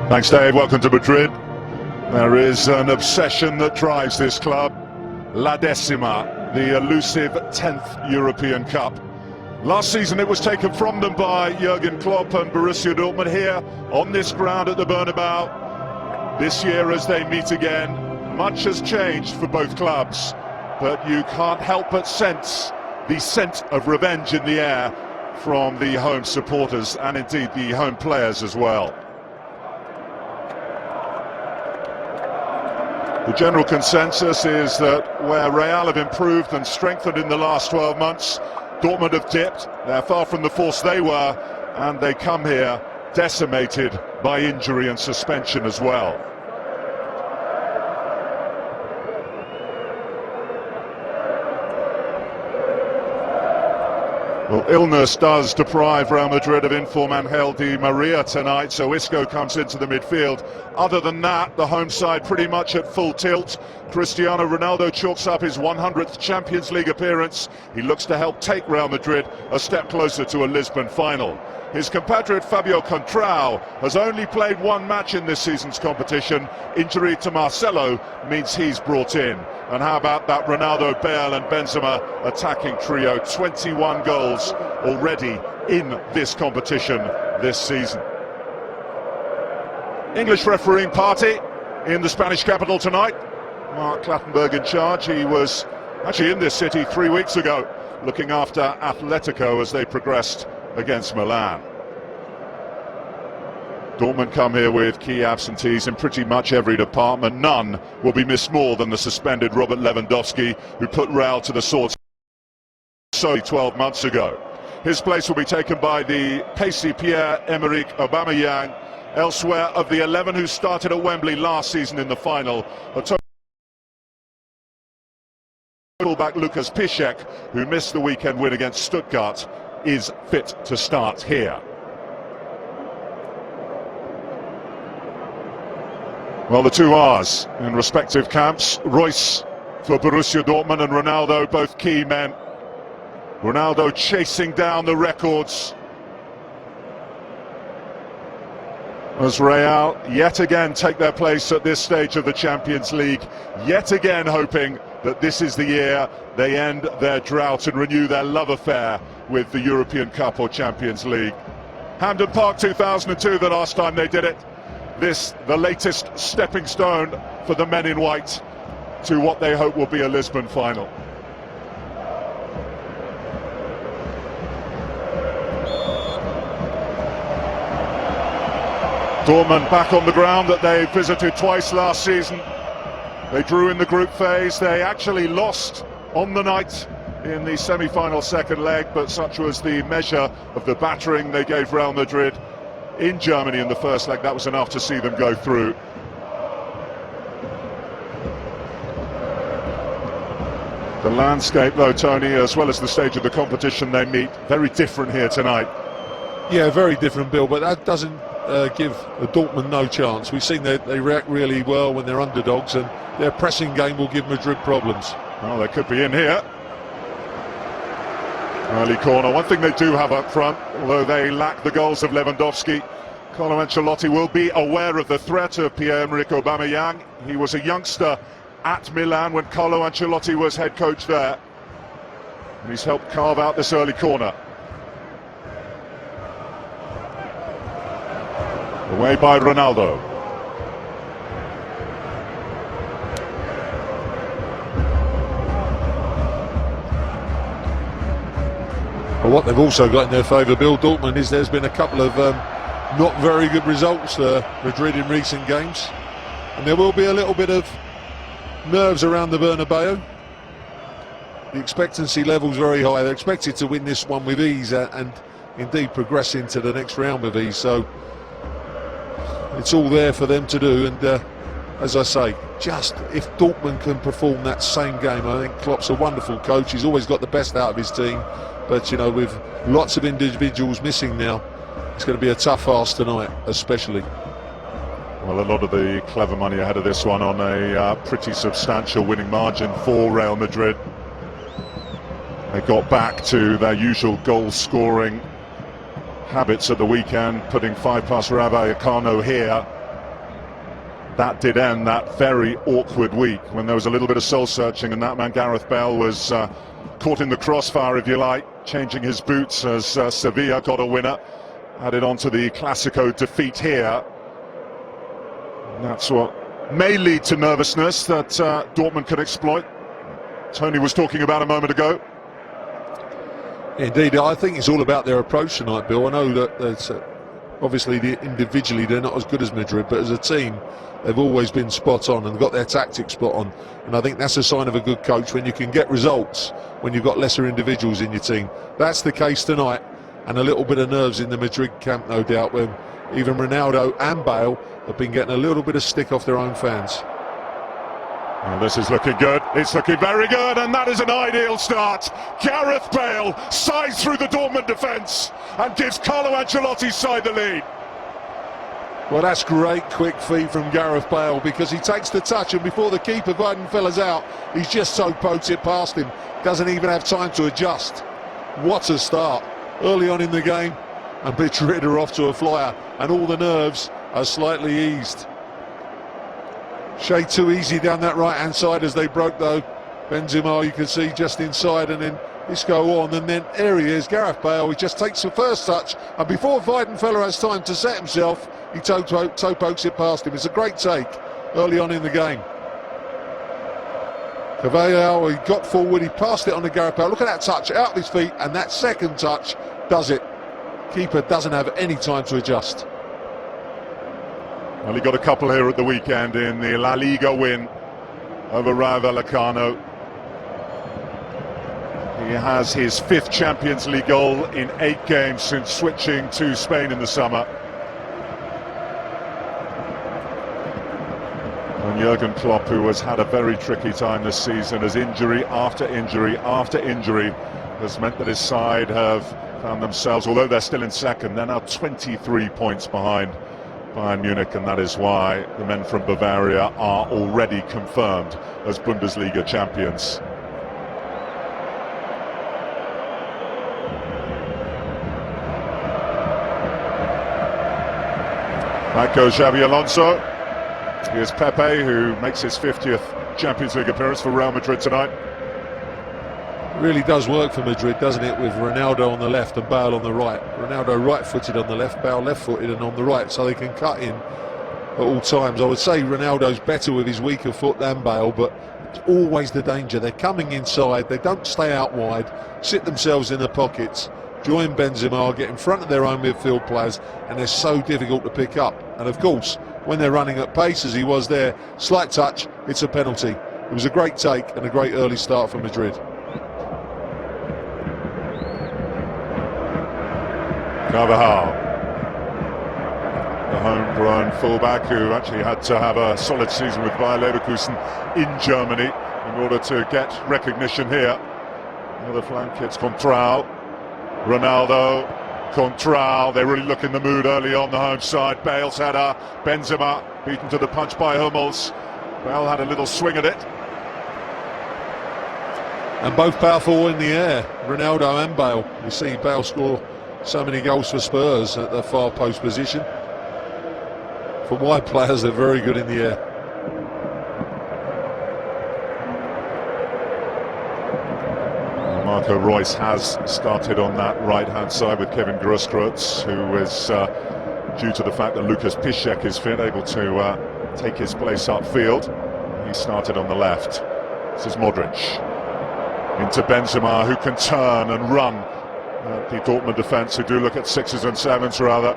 Thanks, Dave. Welcome to Madrid. There is an obsession that drives this club. La Decima, the elusive 10th European Cup. Last season it was taken from them by Jurgen Klopp and Borussia Dortmund here on this ground at the Bernabeu. This year as they meet again, much has changed for both clubs, but you can't help but sense the scent of revenge in the air from the home supporters and indeed the home players as well. The general consensus is that where Real have improved and strengthened in the last 12 months, Dortmund have dipped. They're far from the force they were, and they come here decimated by injury and suspension as well. Well, illness does deprive Real Madrid of inform Angel Di Maria tonight, so Isco comes into the midfield. Other than that, the home side pretty much at full tilt. Cristiano Ronaldo chalks up his 100th Champions League appearance. He looks to help take Real Madrid a step closer to a Lisbon final. His compatriot Fabio Contrao has only played one match in this season's competition. Injury to Marcelo means he's brought in. And how about that Ronaldo, Bale and Benzema attacking trio? 21 goals already in this competition this season. English refereeing party in the Spanish capital tonight. Mark Clattenburg in charge. He was actually in this city 3 weeks ago looking after Atletico as they progressed against Milan. Dortmund come here with key absentees in pretty much every department. None will be missed more than the suspended Robert Lewandowski, who put Real to the sword so 12 months ago. His place will be taken by the pacey Pierre-Emerick Aubameyang. Elsewhere, of the 11 who started at Wembley last season in the final, fullback Lucas Piszczek, who missed the weekend win against Stuttgart, is fit to start here. Well, the two R's in respective camps. Royce for Borussia Dortmund and Ronaldo, both key men. Ronaldo chasing down the records as Real yet again take their place at this stage of the Champions League, yet again hoping that this is the year they end their drought and renew their love affair with the European Cup or Champions League. Hampden Park 2002, the last time they did it. This, the latest stepping stone for the men in white to what they hope will be a Lisbon final. Dortmund back on the ground that they visited twice last season. They drew in the group phase. They actually lost on the night in the semi-final second leg, but such was the measure of the battering they gave Real Madrid in Germany in the first leg. That was enough to see them go through. The landscape, though, Tony, as well as the stage of the competition they meet, very different here tonight. Yeah, very different, Bill, but that doesn't give Dortmund no chance. We've seen they react really well when they're underdogs, and their pressing game will give Madrid problems. Well, they could be in here. Early corner. One thing they do have up front, although they lack the goals of Lewandowski, Carlo Ancelotti will be aware of the threat of Pierre-Emerick Aubameyang. He was a youngster at Milan when Carlo Ancelotti was head coach there, and he's helped carve out this early corner. Away by Ronaldo. But what they've also got in their favour, Bill, Dortmund, is there's been a couple of not very good results for Madrid in recent games, and there will be a little bit of nerves around the Bernabeu. The expectancy level's very high. They're expected to win this one with ease and indeed progress into the next round with ease, so it's all there for them to do. And as I say, just if Dortmund can perform that same game, I think Klopp's a wonderful coach. He's always got the best out of his team, but you know, with lots of individuals missing now, it's going to be a tough ask tonight, especially. Well, a lot of the clever money ahead of this one on a pretty substantial winning margin for Real Madrid. They got back to their usual goal-scoring habits at the weekend, putting 5+ Rafael here that did end that very awkward week when there was a little bit of soul searching, and that man Gareth Bale was caught in the crossfire, if you like, changing his boots as Sevilla got a winner, added on to the Clasico defeat here. And that's what may lead to nervousness that Dortmund can exploit. Tony was talking about a moment ago. Indeed, I think it's all about their approach tonight, Bill. I know that obviously individually they're not as good as Madrid, but as a team they've always been spot on and got their tactics spot on, and I think that's a sign of a good coach, when you can get results when you've got lesser individuals in your team. That's the case tonight, and a little bit of nerves in the Madrid camp, no doubt, when even Ronaldo and Bale have been getting a little bit of stick off their own fans. Well, this is looking good, it's looking very good, and that is an ideal start. Gareth Bale slides through the Dortmund defence and gives Carlo Ancelotti's side the lead. Well, that's great quick feed from Gareth Bale, because he takes the touch, and before the keeper Weidenfeller's out, he's just so pokes it past him, doesn't even have time to adjust. What a start early on in the game, and Madrid are off to a flyer, and all the nerves are slightly eased. Shade too easy down that right hand side as they broke though. Benzema, you can see just inside, and then Isco on, and then there he is, Gareth Bale. He just takes the first touch, and before Weidenfeller has time to set himself, he toe pokes it past him. It's a great take early on in the game. Cavallo, he got forward, he passed it on to Gareth Bale. Look at that touch, out of his feet, and that second touch does it. Keeper doesn't have any time to adjust. Well, he got a couple here at the weekend in the La Liga win over Rayo Vallecano. He has his 5th Champions League goal in 8 games since switching to Spain in the summer. And Jurgen Klopp, who has had a very tricky time this season, as injury after injury after injury has meant that his side have found themselves, although they're still in second, they're now 23 points behind Bayern Munich, and that is why the men from Bavaria are already confirmed as Bundesliga champions. Back goes Xabi Alonso. Here's Pepe, who makes his 50th Champions League appearance for Real Madrid tonight. It really does work for Madrid, doesn't it, with Ronaldo on the left and Bale on the right. Ronaldo right-footed on the left, Bale left-footed and on the right, so they can cut in at all times. I would say Ronaldo's better with his weaker foot than Bale, but it's always the danger. They're coming inside, they don't stay out wide, sit themselves in the pockets, join Benzema, get in front of their own midfield players, and they're so difficult to pick up. And of course, when they're running at pace as he was there, slight touch, it's a penalty. It was a great take and a great early start for Madrid. Carvajal, the homegrown fullback who actually had to have a solid season with Bayer Leverkusen in Germany in order to get recognition here. Another flank, it's Contral, Ronaldo, Contral. They really look in the mood early on the home side. Bale's header, Benzema beaten to the punch by Hummels. Bale had a little swing at it. And both powerful in the air, Ronaldo and Bale. You see Bale score so many goals for Spurs at the far post position. For wide players, they're very good in the air. Marco Reus has started on that right-hand side with Kevin Grosskreutz, who is, due to the fact that Lucas Piszczek is fit, able to take his place upfield. He started on the left. This is Modric. Into Benzema, who can turn and run. The Dortmund defence, who do look at 6s and 7s rather.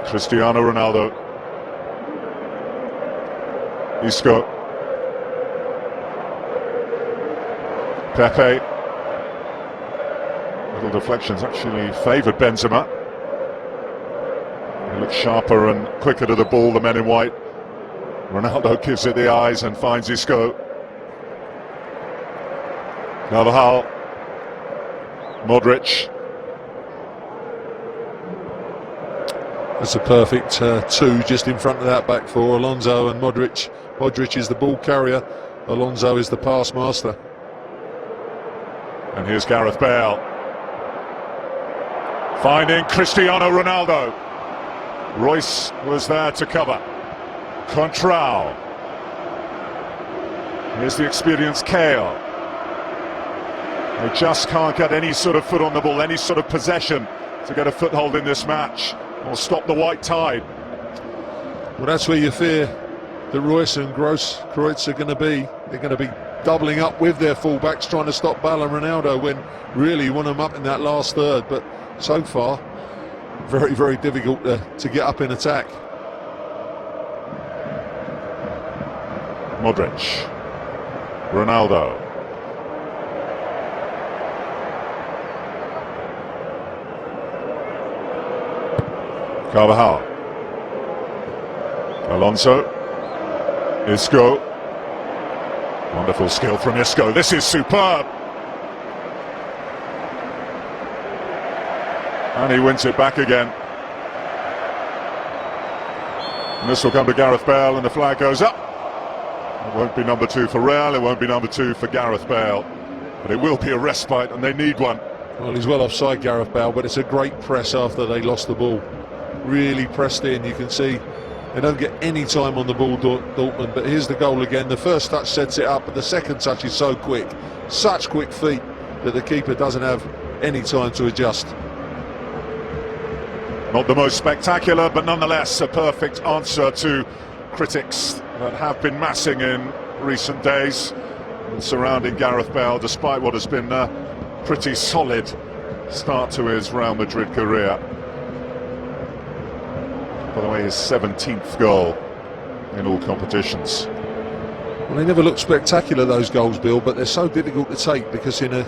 Cristiano Ronaldo. Isco. Pepe. Little deflections actually favoured Benzema. He looks sharper and quicker to the ball, the men in white. Ronaldo gives it the eyes and finds Isco. Carvajal. Modric. That's a perfect 2 just in front of that back four, Alonso and Modric. Modric is the ball carrier, Alonso is the pass master. And here's Gareth Bale finding Cristiano Ronaldo. Royce was there to cover. Contrao. Here's the experienced Kale. They just can't get any sort of foot on the ball, any sort of possession to get a foothold in this match or stop the white tide. Well, that's where you fear that Royce and Kreutz are going to be. They're going to be doubling up with their fullbacks, trying to stop Bale and Ronaldo when really you want them up in that last third. But so far, very, very difficult to get up in attack. Modric. Ronaldo. Carvajal. Alonso. Isco. Wonderful skill from Isco. This is superb. And he wins it back again. And this will come to Gareth Bale, and the flag goes up. It won't be number 2 for Real, it won't be number 2 for Gareth Bale. But it will be a respite, and they need one. Well, he's well offside, Gareth Bale, but it's a great press after they lost the ball. Really pressed in. You can see they don't get any time on the ball, Dortmund. But here's the goal again. The first touch sets it up, but the second touch is so quick, such quick feet, that the keeper doesn't have any time to adjust. Not the most spectacular, but nonetheless a perfect answer to critics that have been massing in recent days surrounding Gareth Bale, despite what has been a pretty solid start to his Real Madrid career. By the way, his 17th goal in all competitions. Well, they never look spectacular, those goals, Bill, but they're so difficult to take because in a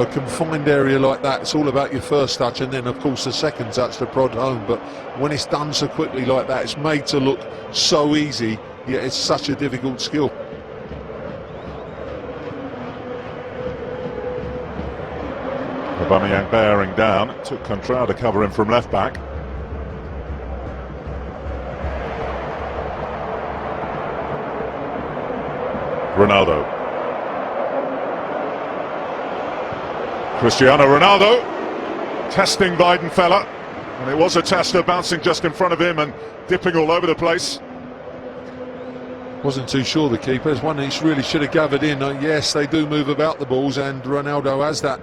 confined area like that, it's all about your first touch and then, of course, the second touch to prod home. But when it's done so quickly like that, it's made to look so easy, yet it's such a difficult skill. Aubameyang bearing down. It took Contrao to cover him from left back. Ronaldo. Cristiano Ronaldo testing Weidenfeller, and it was a tester, bouncing just in front of him and dipping all over the place. Wasn't too sure, the keeper. It's one he really should have gathered in. Yes, they do move about the balls, and Ronaldo has that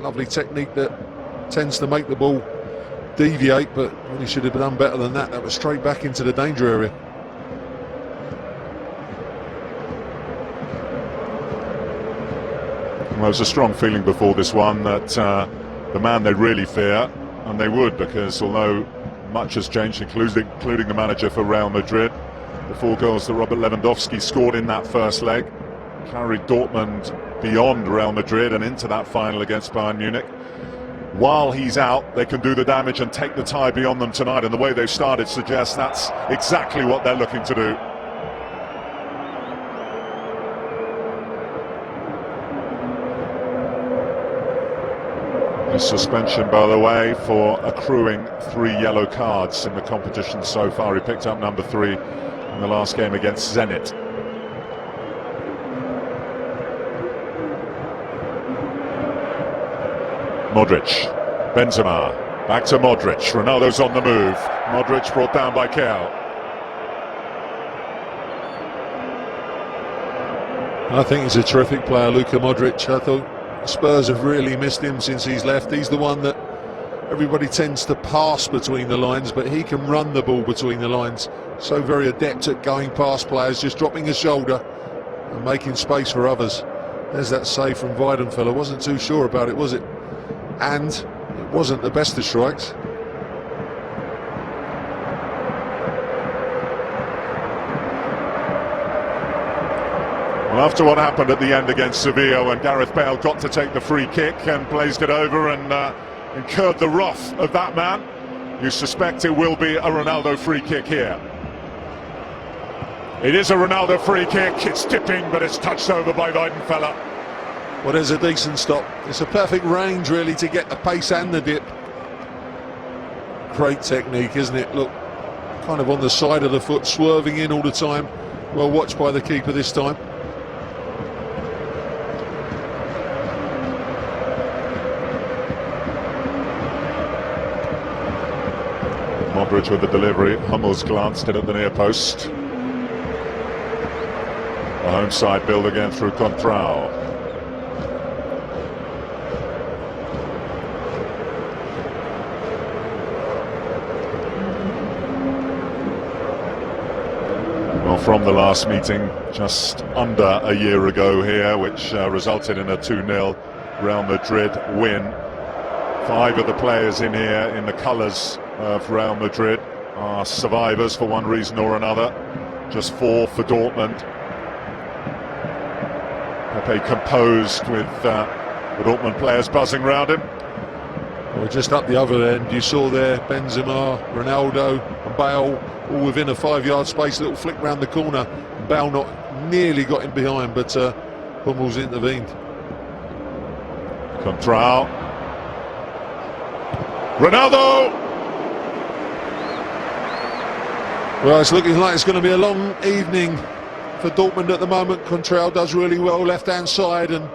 lovely technique that tends to make the ball deviate, but really should have done better than that. That was straight back into the danger area. Well, there was a strong feeling before this one that the man they really fear, and they would, because although much has changed, including the manager for Real Madrid, the 4 goals that Robert Lewandowski scored in that first leg carried Dortmund beyond Real Madrid and into that final against Bayern Munich. While he's out, they can do the damage and take the tie beyond them tonight, and the way they've started suggests that's exactly what they're looking to do. Suspension, by the way, for accruing 3 yellow cards in the competition so far. He picked up number 3 in the last game against Zenit. Modric, Benzema, back to Modric. Ronaldo's on the move. Modric brought down by Kale. I think he's a terrific player, Luka Modric. I thought Spurs have really missed him since he's left. He's the one that everybody tends to pass between the lines, but he can run the ball between the lines. So very adept at going past players, just dropping a shoulder and making space for others. There's that save from Weidenfeller. Wasn't too sure about it, was it? And it wasn't the best of strikes. Well, after what happened at the end against Sevilla, when Gareth Bale got to take the free kick and blazed it over and incurred the wrath of that man, you suspect it will be a Ronaldo free kick here. It is a Ronaldo free kick. It's tipping, but it's touched over by Weidenfeller. Well, there's a decent stop. It's a perfect range, really, to get the pace and the dip. Great technique, isn't it? Look, kind of on the side of the foot, swerving in all the time. Well watched by the keeper this time. Modric with the delivery. Hummels glanced in at the near post. The home side build again through Contrao. Well, from the last meeting just under a year ago here, which resulted in a 2-0 Real Madrid win. 5 of the players in here in the colours of Real Madrid are survivors for one reason or another. Just 4 for Dortmund. Pepe composed with the Dortmund players buzzing around him. Well, just up the other end, you saw there Benzema, Ronaldo and Bale all within a 5-yard space. A little flick round the corner. Bale not nearly got him behind, but Hummels intervened. Contrao. Ronaldo! Well, it's looking like it's going to be a long evening for Dortmund at the moment. Contrao does really well left-hand side and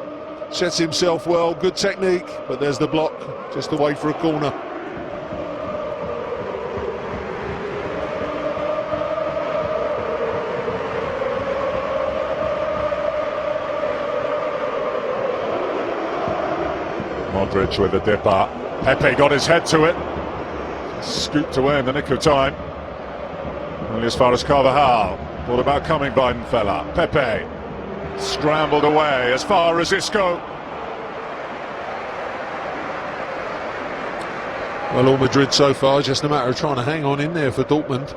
sets himself well. Good technique, but there's the block just away for a corner. Modric with a dipper. Pepe got his head to it. Scooped away in the nick of time. Only as far as Carvajal. What about coming, Weidenfeller? Pepe scrambled away as far as Isco. Well, all Madrid so far, just a matter of trying to hang on in there for Dortmund.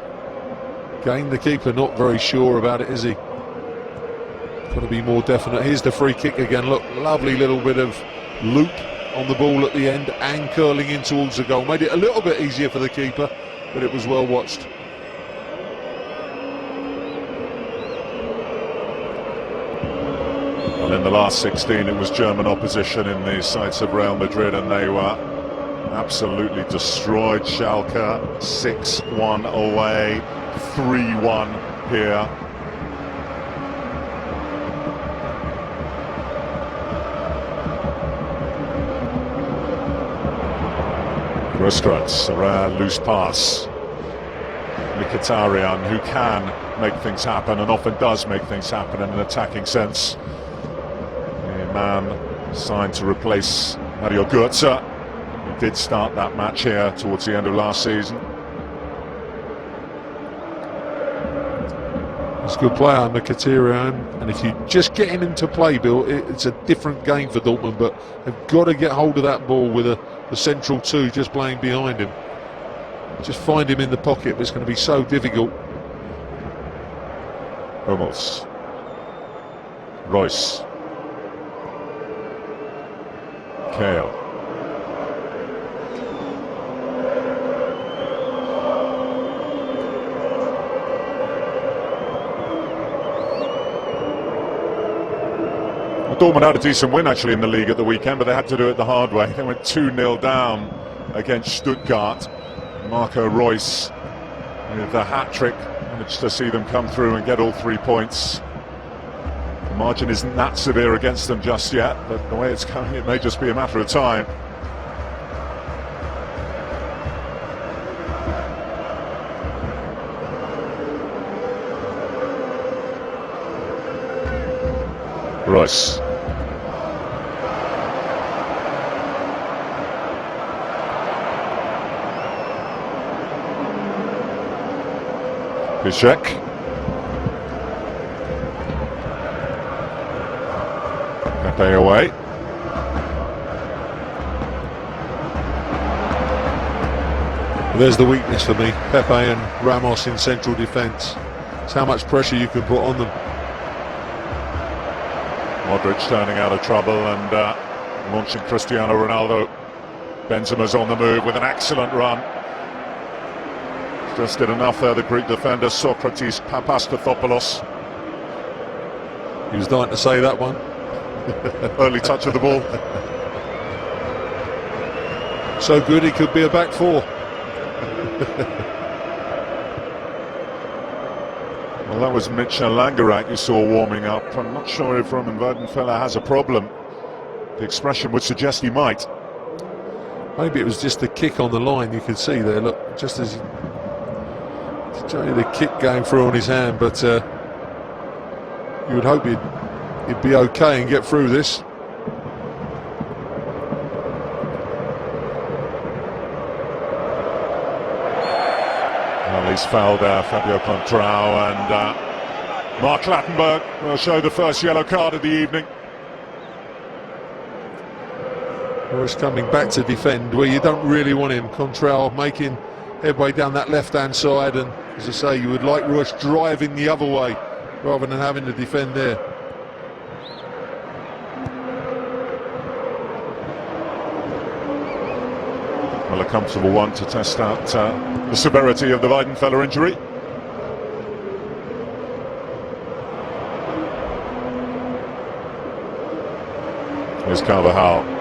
Again, the keeper not very sure about it, is he? Got to be more definite. Here's the free kick again. Look, lovely little bit of loop on the ball at the end and curling in towards the goal. Made it a little bit easier for the keeper, but it was well watched. Well, in the last 16 it was German opposition in the sights of Real Madrid, and they were absolutely destroyed. Schalke 6-1 away, 3-1 here. Restaurants, a rare loose pass. Mkhitaryan, who can make things happen and often does make things happen in an attacking sense. A man signed to replace Mario Götze. He did start that match here towards the end of last season. He's a good player, Mkhitaryan, and if you just get him into play, Bill, it's a different game for Dortmund, but they've got to get hold of that ball with the central 2 just playing behind him. Just find him in the pocket, but it's going to be so difficult. Hummels. Royce. Kale. Dortmund had a decent win actually in the league at the weekend, but they had to do it the hard way. They went 2-0 down against Stuttgart. Marco Reus with the hat-trick managed to see them come through and get all 3 points. The margin isn't that severe against them just yet, but the way it's going, it may just be a matter of time. Reus. Piszczek. Pepe away. Well, there's the weakness for me. Pepe and Ramos in central defence. It's how much pressure you can put on them. Modric turning out of trouble and launching Cristiano Ronaldo. Benzema's on the move with an excellent run. Just did enough there, the Greek defender Socrates Papastathopoulos. He was dying to say that one. Early touch of the ball. So good he could be a back 4. Well, that was Mitchell Langerak you saw warming up. I'm not sure if Roman Weidenfeller has a problem. The expression would suggest he might. Maybe it was just the kick on the line you could see there. Look, just as The kick going through on his hand, but you would hope he'd be okay and get through this. Well, he's fouled Fabio Contrao, and Mark Clattenburg will show the first yellow card of the evening. Royce coming back to defend where you don't really want him. Contrao making headway down that left-hand side, and as I say, you would like Royce driving the other way rather than having to defend there. Well, a comfortable one to test out the severity of the Weidenfeller injury. Here's Carvajal.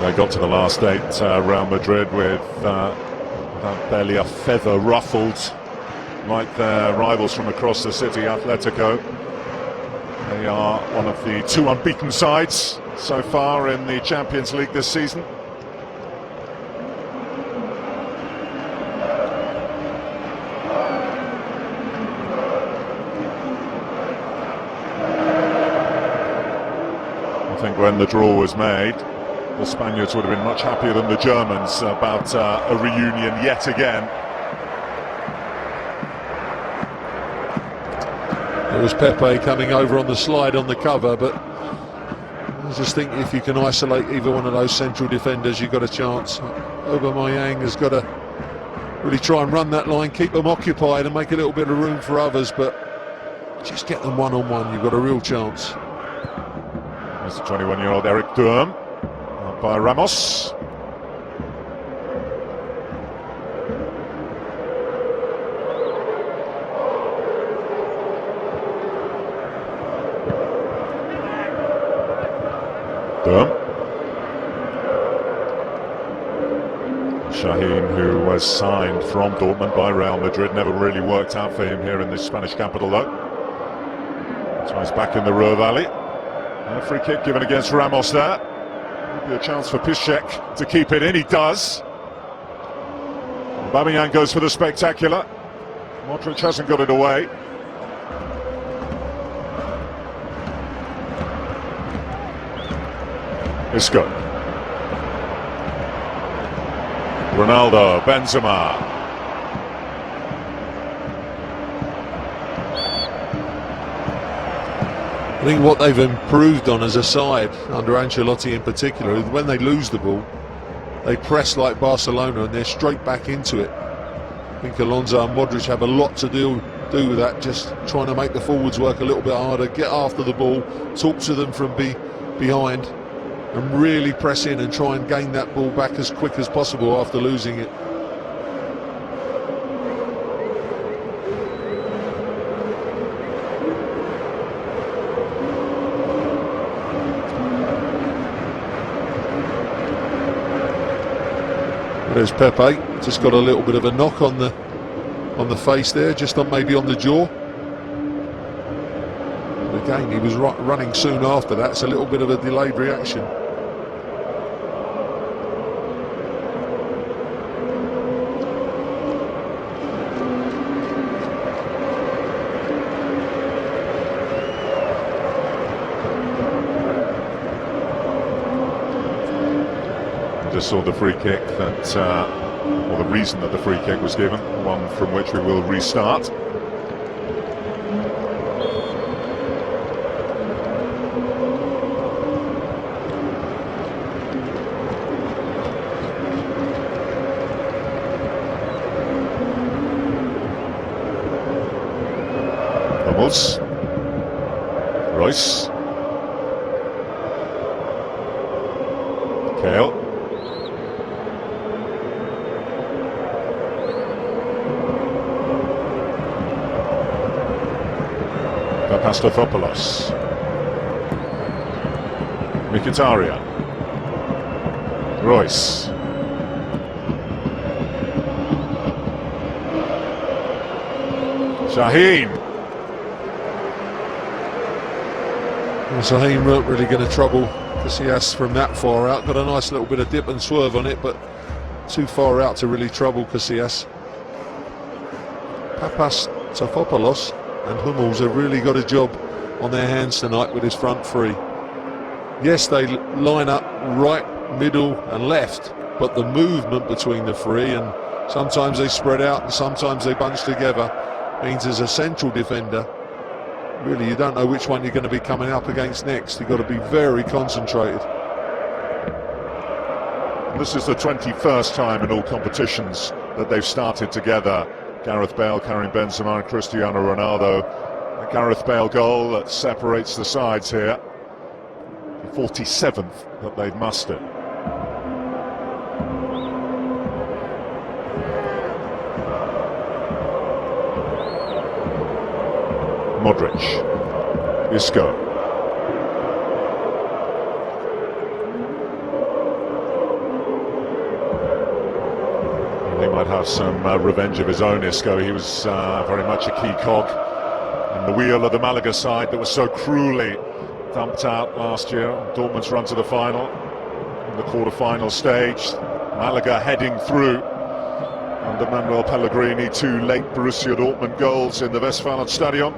They got to the last 8 Real Madrid with barely a feather ruffled like their rivals from across the city, Atletico. They are one of the 2 unbeaten sides so far in the Champions League this season. I think when the draw was made, the Spaniards would have been much happier than the Germans about a reunion yet again. There was Pepe coming over on the slide on the cover, but I just think if you can isolate either one of those central defenders, you've got a chance. Aubameyang has got to really try and run that line, keep them occupied and make a little bit of room for others, but just get them one-on-one, you've got a real chance. There's the 21-year-old Eric Durm. By Ramos. Durm. Shaheen, who was signed from Dortmund by Real Madrid, never really worked out for him here in the Spanish capital though. So he's back in the Ruhr Valley. And a free kick given against Ramos there. Be a chance for Piszczek to keep it in, he does. Aubameyang goes for the spectacular. Modric hasn't got it away. Isco. Ronaldo, Benzema. I think what they've improved on as a side, under Ancelotti in particular, is when they lose the ball, they press like Barcelona and they're straight back into it. I think Alonso and Modric have a lot to do with that, just trying to make the forwards work a little bit harder, get after the ball, talk to them from behind, and really press in and try and gain that ball back as quick as possible after losing it. There's Pepe, just got a little bit of a knock on the face there, just on maybe on the jaw. And again, he was running soon after that. It's a little bit of a delayed reaction. Just saw the free kick that, or the reason that the free kick was given, one from which we will restart. Ramos, Royce, Kale. Papastathopoulos, Mkhitaryan, Royce. Shaheen. Well, Shaheen weren't really going to trouble Casillas from that far out. Got a nice little bit of dip and swerve on it, but too far out to really trouble Casillas. Papas, Tafopoulos and Hummels have really got a job on their hands tonight with his front three. Yes, they line up right, middle and left, but the movement between the three, and sometimes they spread out and sometimes they bunch together, means as a central defender, really you don't know which one you're going to be coming up against next. You've got to be very concentrated. This is the 21st time in all competitions that they've started together. Gareth Bale carrying Benzema and Cristiano Ronaldo. The Gareth Bale goal that separates the sides here. The 47th that they've mustered. Modric. Isco. He might have some revenge of his own, Isco. He was very much a key cog in the wheel of the Malaga side that was so cruelly dumped out last year. Dortmund's run to the final, in the quarter-final stage. Malaga heading through under Manuel Pellegrini, 2 late Borussia Dortmund goals in the Westfalenstadion.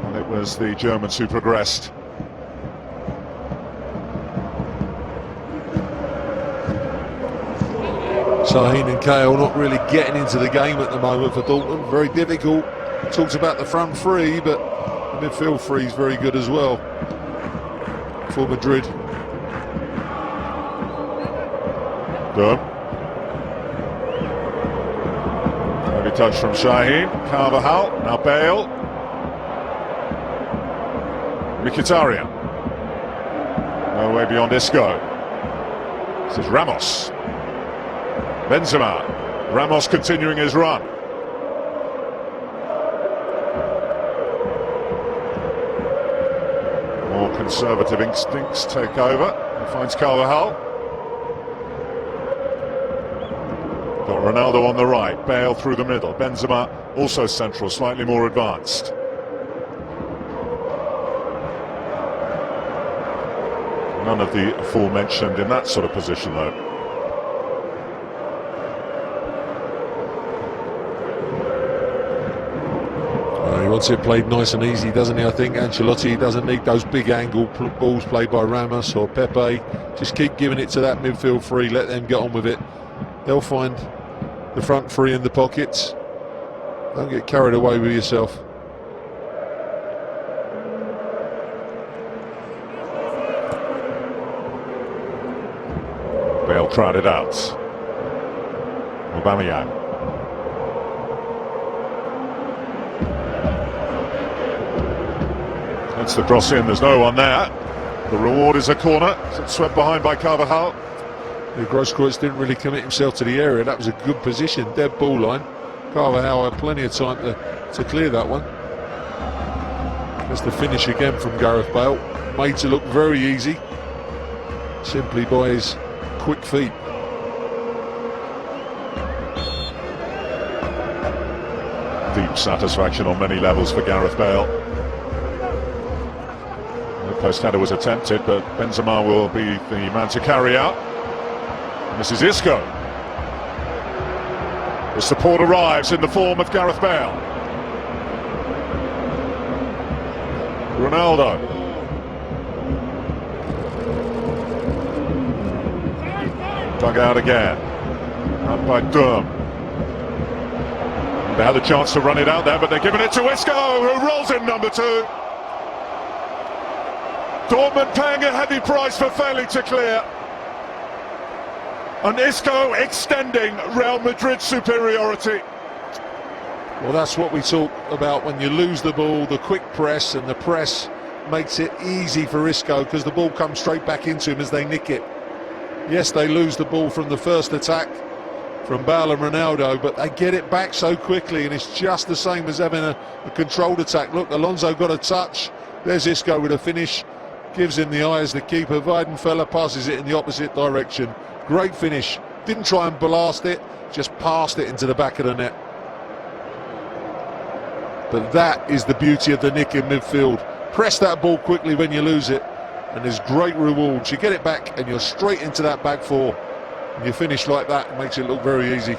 And it was the Germans who progressed. Shaheen and Kale not really getting into the game at the moment for Dortmund. Very difficult. Talks about the front three, but the midfield three is very good as well for Madrid. Good. Heavy touch from Shaheen. Carvajal, now Bale. Mkhitaryan. No way beyond Isco. This is Ramos. Benzema. Ramos continuing his run. More conservative instincts take over. He finds Carvajal. Got Ronaldo on the right. Bale through the middle. Benzema also central, slightly more advanced. None of the aforementioned in that sort of position, though. He wants it played nice and easy, doesn't he? I think Ancelotti doesn't need those big angle balls played by Ramos or Pepe. Just keep giving it to that midfield three, let them get on with it. They'll find the front three in the pockets. Don't get carried away with yourself. Bale crowded out. Aubameyang. That's the cross in, there's no one there. The reward is a corner. It's swept behind by Carvajal. Grosskreutz didn't really commit himself to the area. That was a good position, dead ball line. Carvajal had plenty of time to clear that one. There's the finish again from Gareth Bale. Made to look very easy, simply by his quick feet. Deep satisfaction on many levels for Gareth Bale. The post header was attempted, but Benzema will be the man to carry out. And this is Isco. The support arrives in the form of Gareth Bale. Ronaldo. Dug out again. Up by Durm. They had a chance to run it out there, but they're giving it to Isco, who rolls in number 2. Dortmund paying a heavy price for failing to clear. And Isco extending Real Madrid's superiority. Well, that's what we talk about when you lose the ball, the quick press, and the press makes it easy for Isco because the ball comes straight back into him as they nick it. Yes, they lose the ball from the first attack from Bale and Ronaldo, but they get it back so quickly, and it's just the same as having a controlled attack. Look, Alonso got a touch. There's Isco with a finish. Gives him the eye as the keeper. Weidenfeller passes it in the opposite direction. Great finish. Didn't try and blast it, just passed it into the back of the net. But that is the beauty of the nick in midfield. Press that ball quickly when you lose it, and there's great rewards. You get it back and you're straight into that back four. And you finish like that, it makes it look very easy.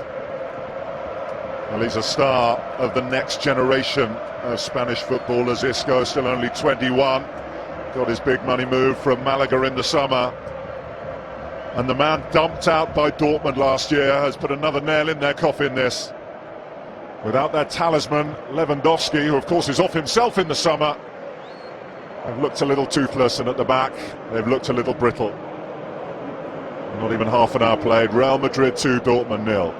Well, he's a star of the next generation of Spanish footballers. Isco, still only 21. Got his big money move from Malaga in the summer. And the man dumped out by Dortmund last year has put another nail in their coffin this. Without their talisman, Lewandowski, who of course is off himself in the summer, they've looked a little toothless, and at the back, they've looked a little brittle. Not even half an hour played. Real Madrid 2, Dortmund 0.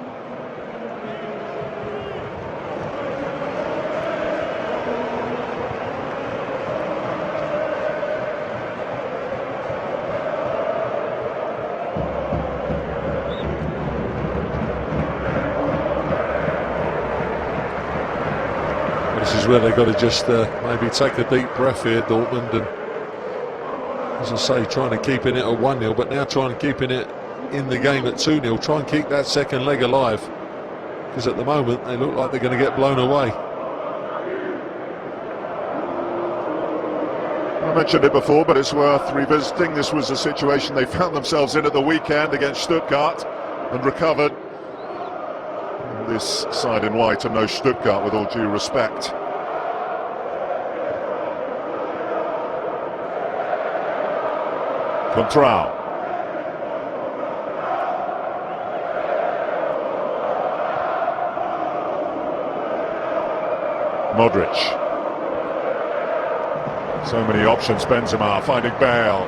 This is where they've got to just maybe take a deep breath here, Dortmund, and as I say, trying to keep it at 1-0, but now trying to keep it in the game at 2-0, try and keep that second leg alive, because at the moment they look like they're going to get blown away. I mentioned it before, but it's worth revisiting. This was a situation they found themselves in at the weekend against Stuttgart and recovered. This side in white and no Stuttgart, with all due respect. Contrao. Modric. So many options. Benzema finding Bale.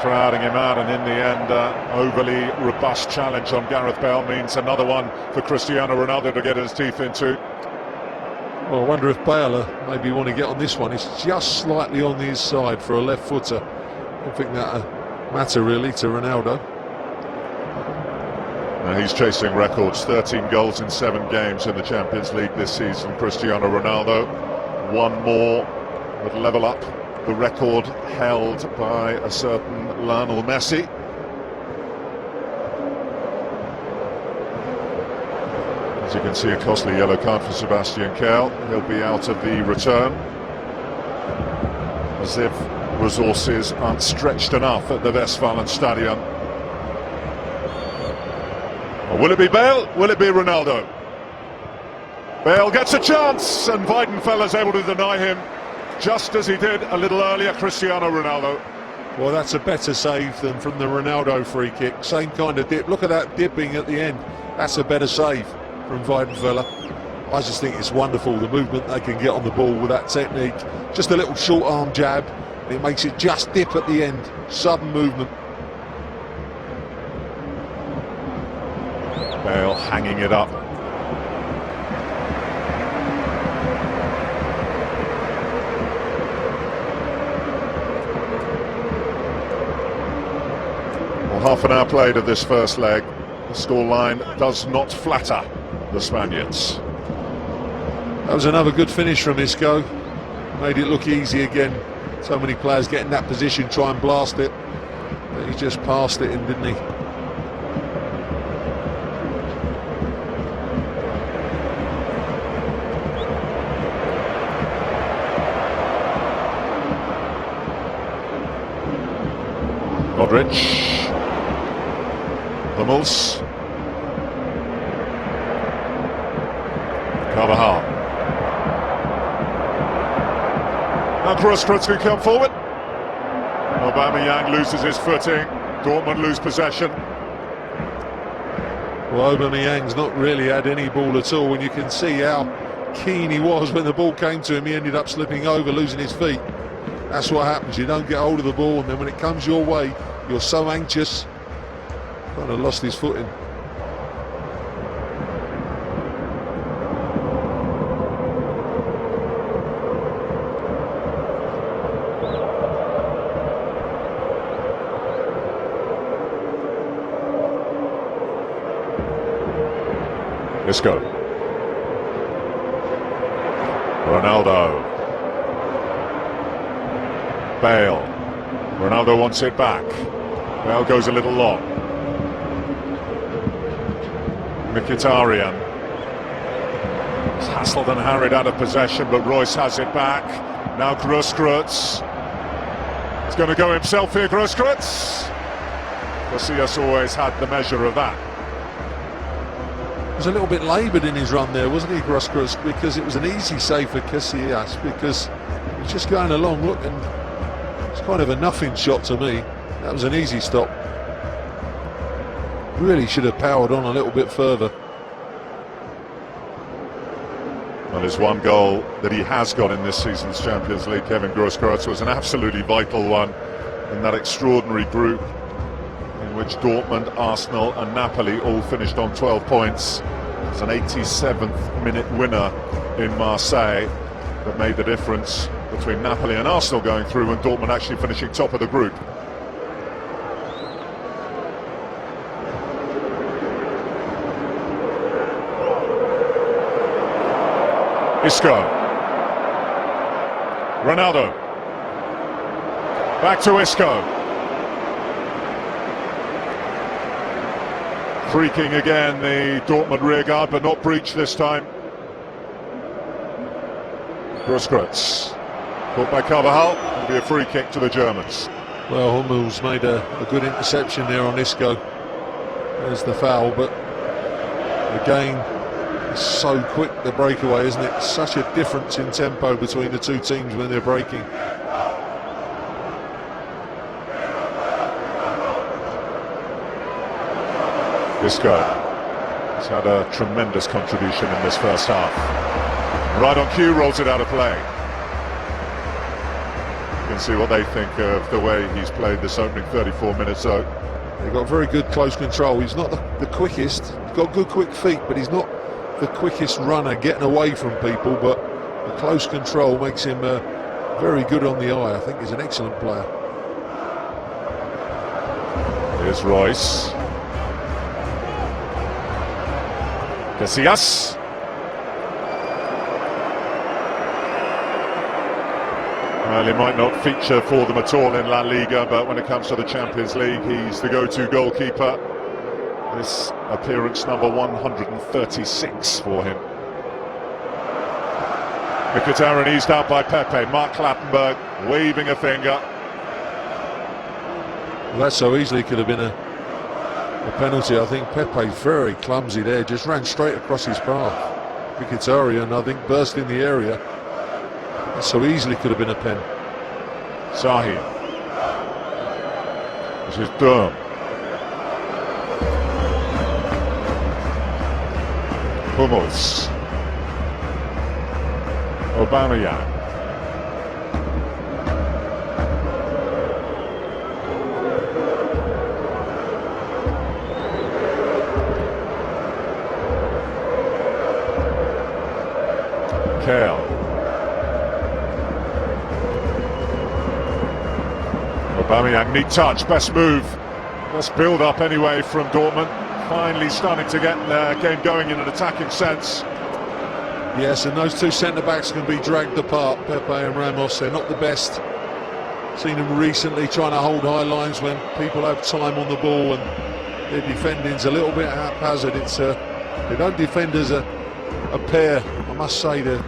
Crowding him out, and in the end, overly robust challenge on Gareth Bale means another one for Cristiano Ronaldo to get his teeth into. Well, I wonder if Bale maybe want to get on this one. It's just slightly on his side for a left footer. I don't think that'll matter really to Ronaldo. Now he's chasing records. 13 goals in 7 games in the Champions League this season. Cristiano Ronaldo, one more would level up the record held by a certain Lionel Messi. As you can see, a costly yellow card for Sebastian Kehl. He'll be out of the return, as if resources aren't stretched enough at the Westfalenstadion. Or will it be Bale? Will it be Ronaldo? Bale gets a chance, and Weidenfeller's able to deny him, just as he did a little earlier Cristiano Ronaldo. Well, that's a better save than from the Ronaldo free kick. Same kind of dip. Look at that dipping at the end. That's a better save from Weidenfeller. I just think it's wonderful, the movement they can get on the ball with that technique. Just a little short arm jab. It makes it just dip at the end. Sudden movement. Bale hanging it up. Half an hour played of this first leg. The scoreline does not flatter the Spaniards. That was another good finish from Isco. Made it look easy again. So many players get in that position, try and blast it. But he just passed it in, didn't he? Modric. Hummels. Carvajal. Now Kroos can come forward. Aubameyang loses his footing. Dortmund lose possession. Well, Aubameyang's not really had any ball at all, and you can see how keen he was when the ball came to him. He ended up slipping over, losing his feet. That's what happens. You don't get hold of the ball, and then when it comes your way, you're so anxious. Kind of lost his footing. Isco. Ronaldo. Bale. Ronaldo wants it back. Now goes a little long. Mkhitaryan. It's hassled and harried out of possession, but Royce has it back. Now Grosskreutz. He's going to go himself here, Grosskreutz. Casillas always had the measure of that. He was a little bit laboured in his run there, wasn't he, Grosskreutz? Because it was an easy save for Casillas, because he's just going along, look, and it's kind of a nothing shot to me. That was an easy stop. Really should have powered on a little bit further. Well, his one goal that he has got in this season's Champions League, Kevin Grosskreutz, was an absolutely vital one in that extraordinary group in which Dortmund, Arsenal and Napoli all finished on 12 points. It's an 87th minute winner in Marseille that made the difference between Napoli and Arsenal going through and Dortmund actually finishing top of the group. Isco. Ronaldo. Back to Isco. Creaking again, the Dortmund rearguard, but not breached this time. Grosskreutz. Caught by Carvajal. It'll be a free kick to the Germans. Well, Hummels made a good interception there on Isco. There's the foul, but again, it's so quick, the breakaway, isn't it? Such a difference in tempo between the two teams when they're breaking. Isco has had a tremendous contribution in this first half. Right on cue, rolls it out of play. You can see what they think of the way he's played this opening 34 minutes. So they've got very good close control. He's not the quickest. He's got good quick feet, but he's not the quickest runner getting away from people. But the close control makes him very good on the eye. I think he's an excellent player. Here's Royce. Casillas. Well, he might not feature for them at all in La Liga, but when it comes to the Champions League, he's the go-to goalkeeper. This appearance number 136 for him. Mkhitaryan eased out by Pepe. Mark Clattenburg waving a finger. Well, that so easily could have been a penalty. I think Pepe very clumsy there, just ran straight across his path. Mkhitaryan, I think, burst in the area. That so easily could have been a pen. Sahi. This is Durm. Hummels. Aubameyang. Kale. Aubameyang, neat touch, best move. Best build up anyway from Dortmund. Finally starting to get the game going in an attacking sense. Yes, and those two centre-backs can be dragged apart, Pepe and Ramos. They're not the best. Seen them recently trying to hold high lines when people have time on the ball, and their defending's a little bit haphazard. They don't defend as a pair. I must say they're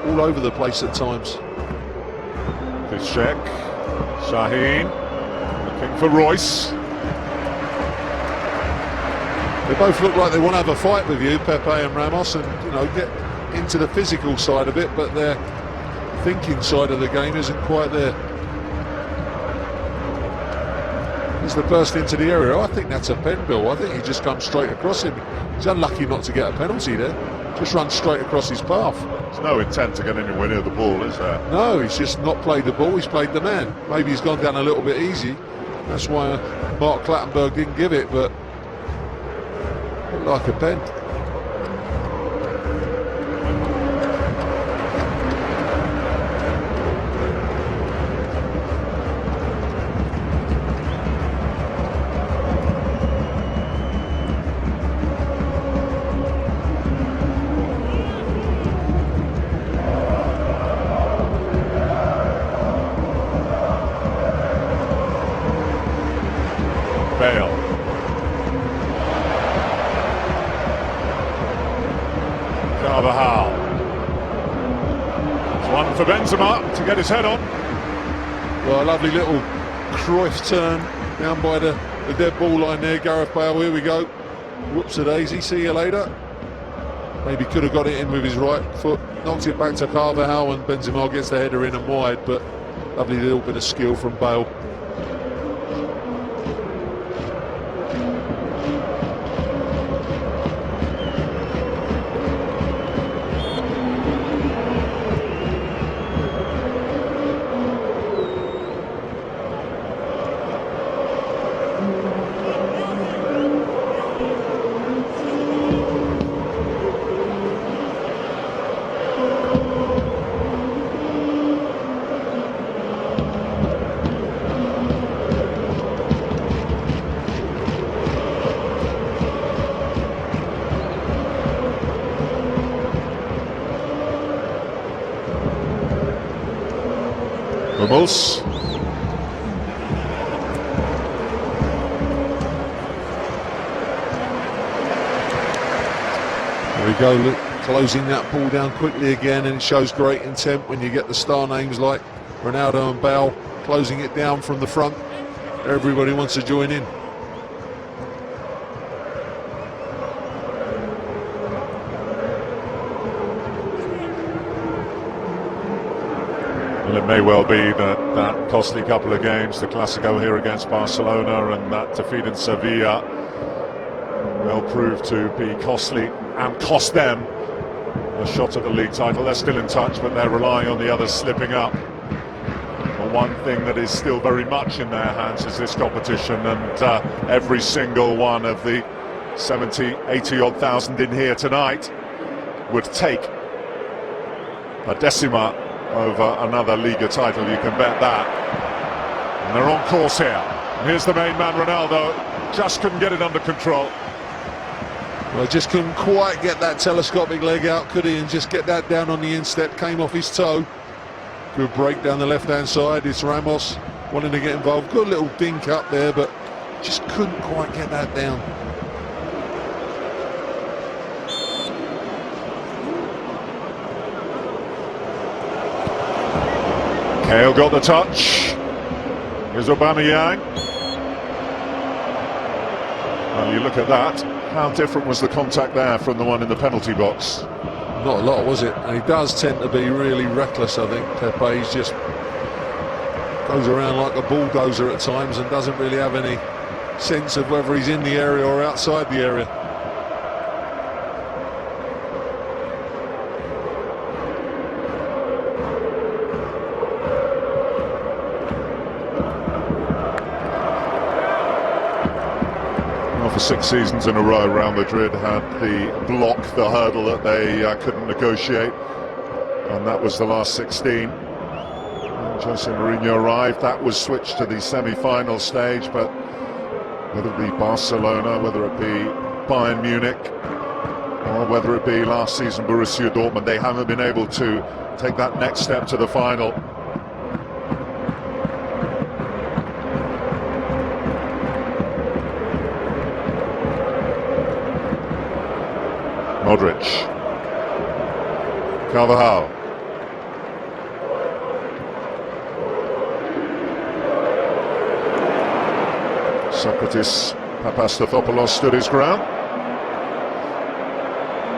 all over the place at times. Piszczek. Şahin. Looking for Royce. They both look like they want to have a fight with you, Pepe and Ramos, and get into the physical side of it, but their thinking side of the game isn't quite there. He's the burst into the area. I think that's a pen, Bill. I think he just comes straight across him. He's unlucky not to get a penalty there. Just run straight across his path. There's no intent to get anywhere near the ball, is there? No, he's just not played the ball. He's played the man. Maybe he's gone down a little bit easy. That's why Mark Clattenburg didn't give it, but looked like a pen. Carvajal. It's one for Benzema to get his head on. Well, a lovely little Cruyff turn down by the dead ball line there. Gareth Bale, here we go. Whoops-a-daisy, see you later. Maybe could have got it in with his right foot. Knocks it back to Carvajal and Benzema gets the header in and wide, but lovely little bit of skill from Bale. Ramos. There we go, look, closing that ball down quickly again, and it shows great intent when you get the star names like Ronaldo and Bale closing it down from the front. Everybody wants to join in. Well, it may well be that costly couple of games, the Clásico here against Barcelona and that defeat in Sevilla, will prove to be costly and cost them a shot at the league title. They're still in touch, but they're relying on the others slipping up. The one thing that is still very much in their hands is this competition, and every single one of the 70, 80 odd thousand in here tonight would take a decima over another Liga title, you can bet that. And they're on course here. And here's the main man, Ronaldo, just couldn't get it under control. Well, just couldn't quite get that telescopic leg out, could he, and just get that down on the instep, came off his toe. Good break down the left-hand side. It's Ramos wanting to get involved. Good little dink up there, but just couldn't quite get that down. Kale got the touch. Here's Aubameyang. Well, you look at that. How different was the contact there from the one in the penalty box? Not a lot, was it? And he does tend to be really reckless, I think. Pepe, he's just goes around like a bulldozer at times and doesn't really have any sense of whether he's in the area or outside the area. For 6 seasons in a row, Real Madrid had the block, the hurdle that they couldn't negotiate, and that was the last 16. When Jose Mourinho arrived, that was switched to the semi-final stage, but whether it be Barcelona, whether it be Bayern Munich, or whether it be last season Borussia Dortmund, they haven't been able to take that next step to the final. Modric, Carvajal, Socrates Papastathopoulos stood his ground,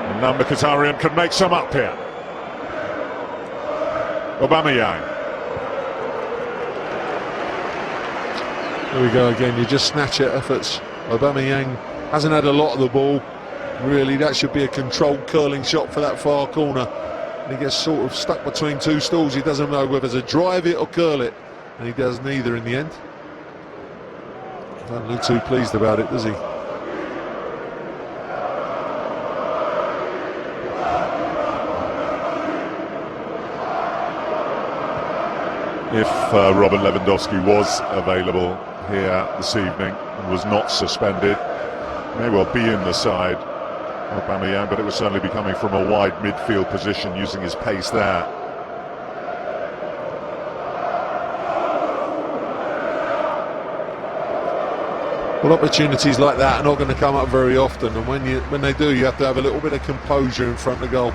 and now Mkhitaryan can make some up here. Aubameyang. There we go again, you just snatch at efforts. Aubameyang hasn't had a lot of the ball. Really, that should be a controlled curling shot for that far corner. And he gets sort of stuck between two stools. He doesn't know whether to drive it or curl it. And he does neither in the end. Doesn't look too pleased about it, does he? If Robert Lewandowski was available here this evening and was not suspended, may well be in the side, Aubameyang, but it would certainly be coming from a wide midfield position, using his pace there. Well, opportunities like that are not going to come up very often, and when they do, you have to have a little bit of composure in front of goal.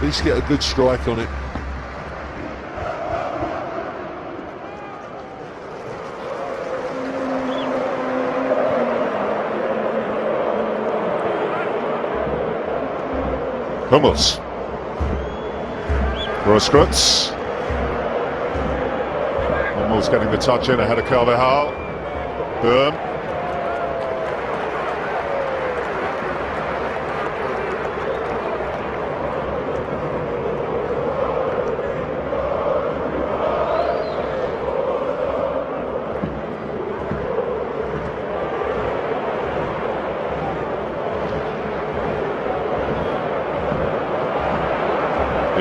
At least get a good strike on it. Hummels. Grosskreutz. Hummels getting the touch in ahead of Carvajal. Boom.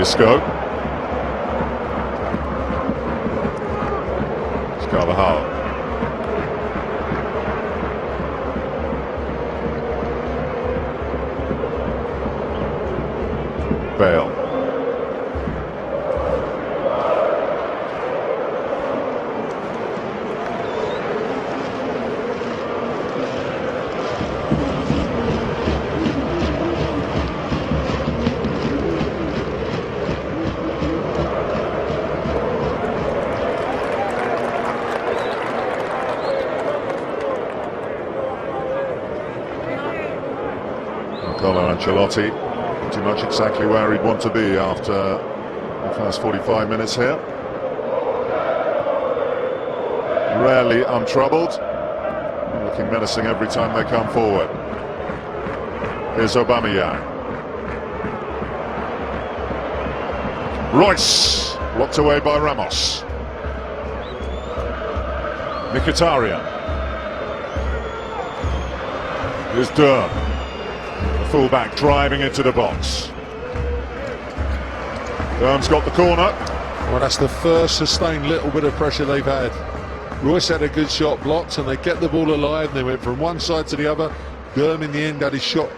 Isco. It's Carvajal. Bale. Carlo Ancelotti, pretty much exactly where he'd want to be after the first 45 minutes here. Rarely untroubled, looking menacing every time they come forward. Here's Aubameyang. Royce, blocked away by Ramos. Mkhitaryan. Here's Durm. Fullback driving into the box. Durm's got the corner. Well, that's the first sustained little bit of pressure they've had. Royce had a good shot blocked and they kept the ball alive and they went from one side to the other. Durm in the end had his shot,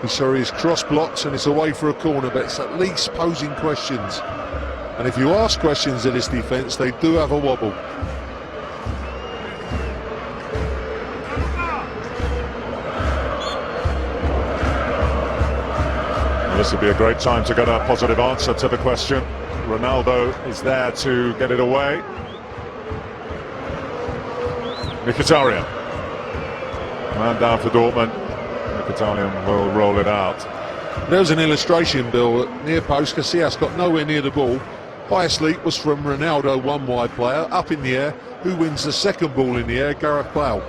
his cross blocked and it's away for a corner, but it's at least posing questions. And if you ask questions of this defence, they do have a wobble. This would be a great time to get a positive answer to the question. Ronaldo is there to get it away. Mkhitaryan. Man down for Dortmund. Mkhitaryan will roll it out. There's an illustration, Bill. Near post, Casillas got nowhere near the ball. Highest leap was from Ronaldo, one wide player, up in the air. Who wins the second ball in the air? Gareth Bale.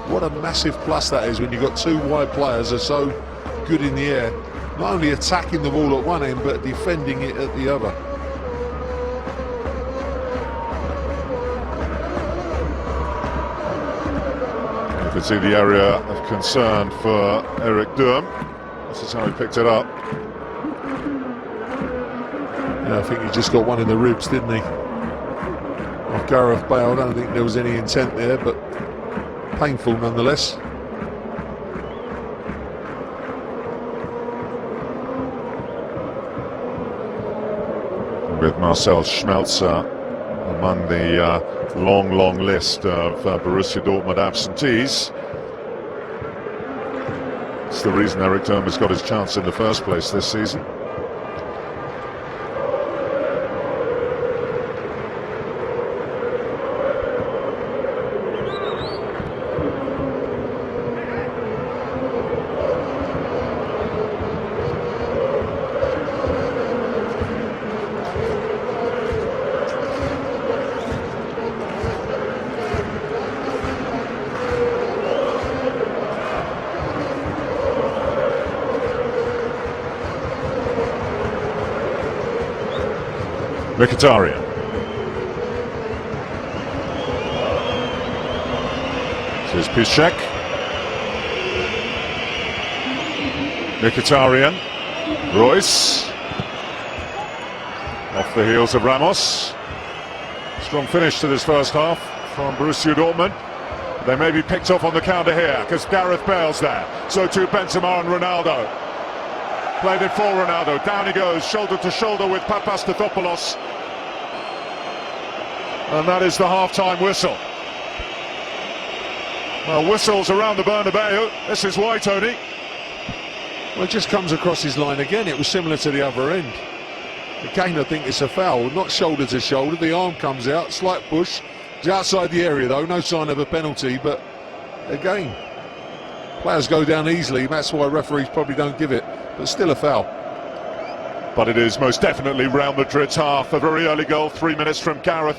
What a massive plus that is when you've got two wide players that are so good in the air. Not only attacking the ball at one end, but defending it at the other. You can see the area of concern for Eric Durm. This is how he picked it up. Yeah, I think he just got one in the ribs, didn't he? Of Gareth Bale. I don't think there was any intent there, but painful nonetheless. With Marcel Schmelzer among the long list of Borussia Dortmund absentees. It's the reason Eric Durm has got his chance in the first place this season. Mkhitaryan. This is Piszczek. Mkhitaryan. Royce. Off the heels of Ramos. Strong finish to this first half from Borussia Dortmund. They may be picked off on the counter here because Gareth Bale's there. So too Benzema and Ronaldo. Played it for Ronaldo. Down he goes, shoulder to shoulder with Papastathopoulos. And that is the half-time whistle. Well, whistles around the Bernabeu. This is why, Tony. Well, it just comes across his line again. It was similar to the other end. Again, I think it's a foul, not shoulder to shoulder. The arm comes out, slight push. It's outside the area though, no sign of a penalty, but again, players go down easily. That's why referees probably don't give it, but still a foul. But it is most definitely Real Madrid's half. A very early goal, 3 minutes from Gareth.